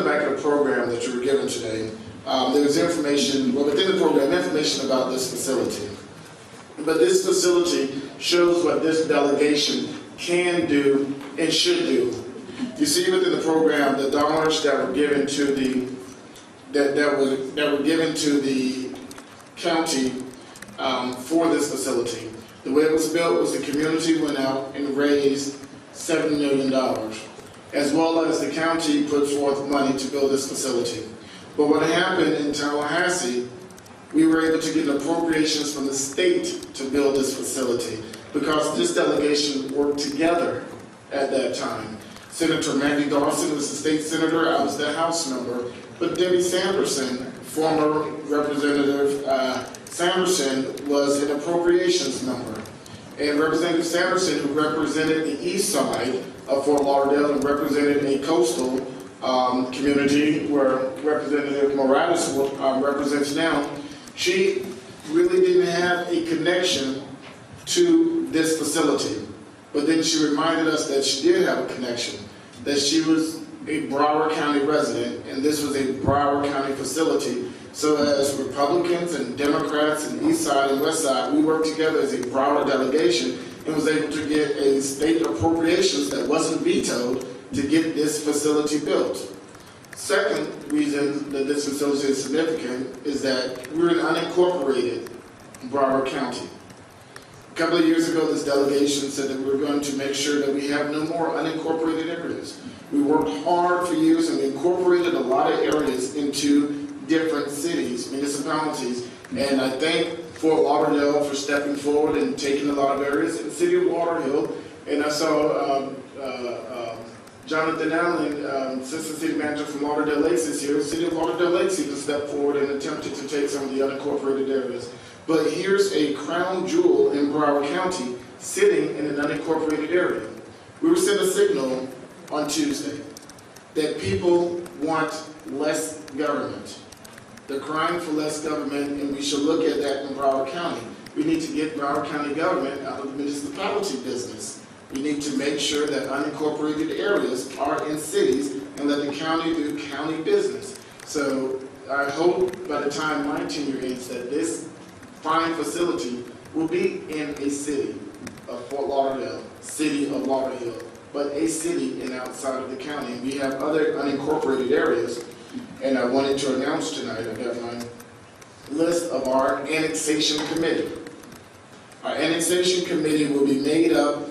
the back of the program that you were given today, there's information, well, within the program, information about this facility. But this facility shows what this delegation can do and should do. You see within the program the dollars that were given to the county for this facility. The way it was built was the community went out and raised $7 million, as well as the county put forth money to build this facility. But what happened in Tallahassee, we were able to get appropriations from the state to build this facility because this delegation worked together at that time. Senator Mandy Dawson was the state senator, I was the House member, but Debbie Sanderson, former Representative Sanderson, was an appropriations member. And Representative Sanderson, who represented the east side of Fort Lauderdale and represented a coastal community where Representative Morales represents now, she really didn't have a connection to this facility. But then she reminded us that she did have a connection, that she was a Broward County resident, and this was a Broward County facility. So as Republicans and Democrats and East Side and West Side, we worked together as a Broward delegation and was able to get a state appropriations that wasn't vetoed to get this facility built. Second reason that this facility is significant is that we're an unincorporated Broward County. A couple of years ago, this delegation said that we were going to make sure that we have no more unincorporated areas. We worked hard for years and we incorporated a lot of areas into different cities, municipalities, and I thank Fort Lauderdale for stepping forward and taking a lot of areas in the city of Lauderhill. And I saw Jonathan Allen, Assistant City Manager from Lauderdale Lakes is here. The city of Lauderdale Lakes even stepped forward and attempted to take some of the unincorporated areas. But here's a crown jewel in Broward County sitting in an unincorporated area. We were sent a signal on Tuesday that people want less government. They're crying for less government, and we should look at that in Broward County. We need to get Broward County government out of the municipality business. We need to make sure that unincorporated areas are in cities and let the county do county business. So I hope by the time my tenure ends that this fine facility will be in a city of Fort Lauderdale, city of Lauderhill, but a city and outside of the county. We have other unincorporated areas, and I wanted to announce tonight, I've got my list of our annexation committee. Our annexation committee will be made up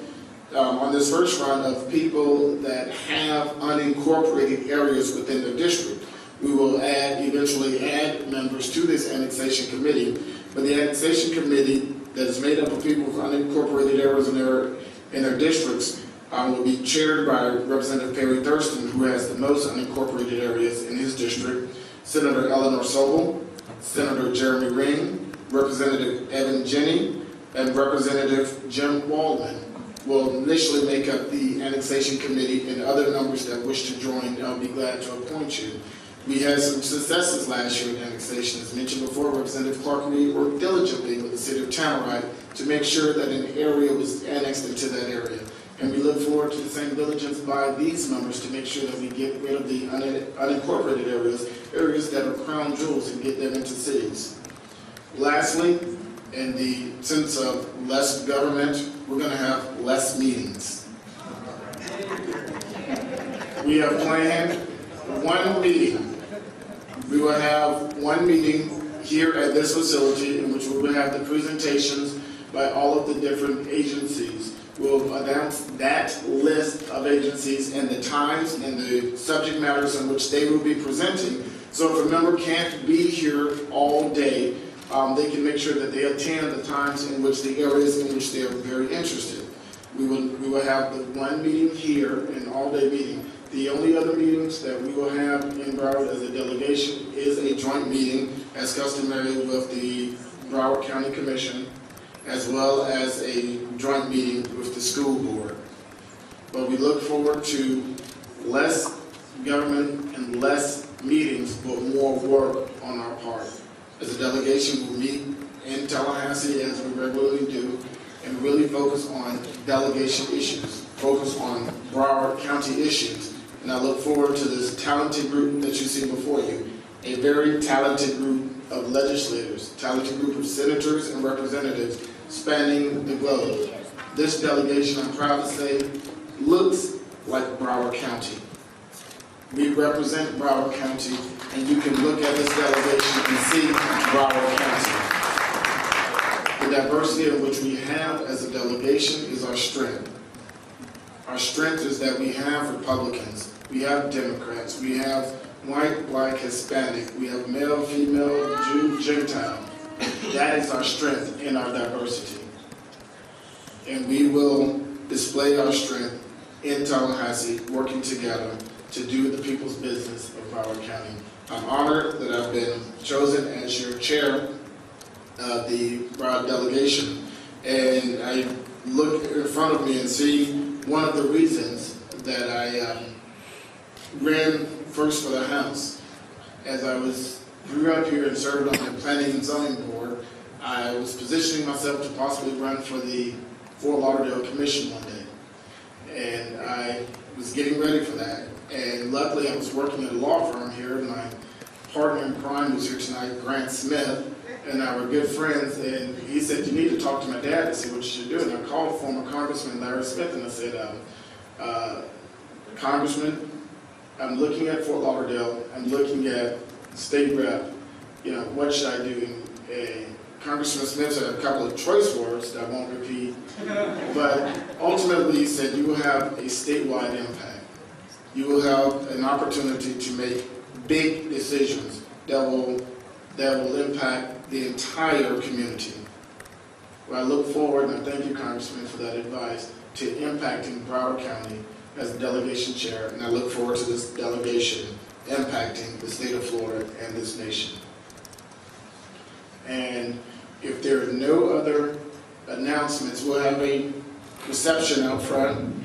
on this first run of people that have unincorporated areas within their district. We will eventually add members to this annexation committee, but the annexation committee that is made up of people with unincorporated areas in their districts will be chaired by Representative Perry Thurston, who has the most unincorporated areas in his district, Senator Eleanor Sobel, Senator Jeremy Ring, Representative Evan Jenny, and Representative Jim Waldman will initially make up the annexation committee, and other members that wish to join, I'll be glad to appoint you. We had some successes last year in annexation. As mentioned before, Representative Clark Reed worked diligently with the city of Tamarack to make sure that an area was annexed into that area. And we look forward to the same diligence by these members to make sure that we get rid of the unincorporated areas that are crown jewels, and get them into cities. Lastly, in the sense of less government, we're going to have less meetings. We have planned one meeting. We will have one meeting here at this facility in which we will have the presentations by all of the different agencies. We'll announce that list of agencies and the times and the subject matters in which they will be presenting. So if a member can't be here all day, they can make sure that they attend the times in which the areas in which they are very interested. We will have the one meeting here, an all-day meeting. The only other meetings that we will have in Broward as a delegation is a joint meeting, as customary with the Broward County Commission, as well as a joint meeting with the school board. But we look forward to less government and less meetings, but more work on our part. As a delegation, we'll meet in Tallahassee as we regularly do, and really focus on delegation issues, focus on Broward County issues, And I look forward to this talented group that you see before you, a very talented group of legislators, talented group of senators and representatives spanning the globe. This delegation, I'm proud to say, looks like Broward County. We represent Broward County, and you can look at this delegation and see Broward County. The diversity in which we have as a delegation is our strength. Our strength is that we have Republicans, we have Democrats, we have white, black, Hispanic, we have male, female, Jew, Gentile. That is our strength in our diversity. And we will display our strength in Tallahassee, working together to do the people's business of Broward County. I'm honored that I've been chosen as your chair of the Broward delegation, and I look in front of me and see one of the reasons that I ran first for the House. As I grew up here and served on the Planning and Zoning Board, I was positioning myself to possibly run for the Fort Lauderdale Commission one day. And I was getting ready for that. And luckily I was working at a law firm here, and my partner in crime was here tonight, Grant Smith, and I were good friends, and he said, you need to talk to my dad to see what you should do. And I called former Congressman Larry Smith and I said, Congressman, I'm looking at Fort Lauderdale, I'm looking at state rep, what should I do? And Congressman Smith said a couple of choice words that I won't repeat, but ultimately he said, you will have a statewide impact. You will have an opportunity to make big decisions that will impact the entire community. Well, I look forward, and I thank you, Congressman, for that advice, to impacting Broward County as the delegation chair, and I look forward to this delegation impacting the state of Florida and this nation. And if there are no other announcements, we'll have a reception out front.